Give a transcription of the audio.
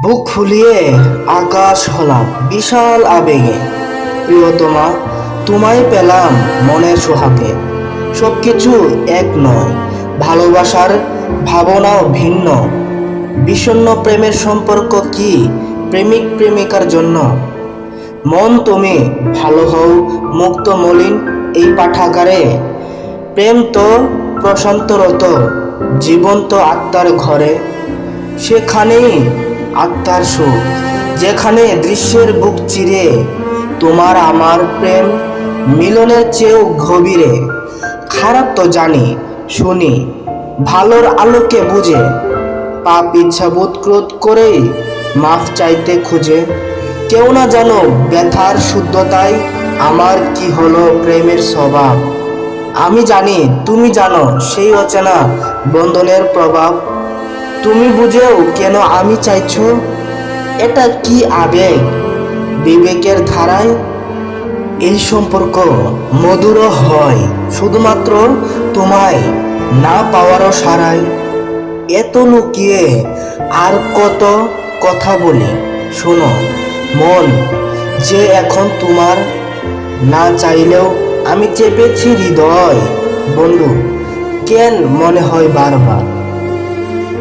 বুক ফুলিয়ে আকাশ হলাম বিশাল আবেগে। প্রিয়তমা, তোমায় পেলাম মনের সোহাগে। সবকিছু এক নয়, ভালোবাসার ভাবনাও ভিন্ন। বিষণ্ণ প্রেমের সম্পর্ক কি প্রেমিক প্রেমিকার জন্য? মন তুমি ভালো হও, মুক্ত মলিন এই পাঠাগারে। প্রেম তো প্রশান্তরত জীবন্ত আত্মার ঘরে। সেখানেই আত্মার সুখ, যেখানে দৃশ্যের বুক চিরে তোমার আমার প্রেম মিলনের চেয়েও গভীরে। খারাপ তো জানি, শুনি, ভালোর আলোকে বুঝে। পাপ ইচ্ছাবোধ ক্রোধ করেই মাফ চাইতে খুঁজে। কেউ না জানো ব্যথার শুদ্ধতায় আমার কি হলো প্রেমের স্বভাব। আমি জানি, তুমি জানো সেই অচেনা বন্ধনের প্রভাব। তুমি বুঝেও কেন আমি চাইছো? এটা কি আবেগ বিবেকের ধারায়? এই সম্পর্ক মধুর হয় শুধুমাত্র তোমায় না পাওয়ারও সারায়। এত লুকিয়ে আর কত কথা বলি, শোনো মন যে এখন তোমার। না চাইলেও আমি চেপেছি হৃদয়। বন্ধু, কেন মনে হয় বারবার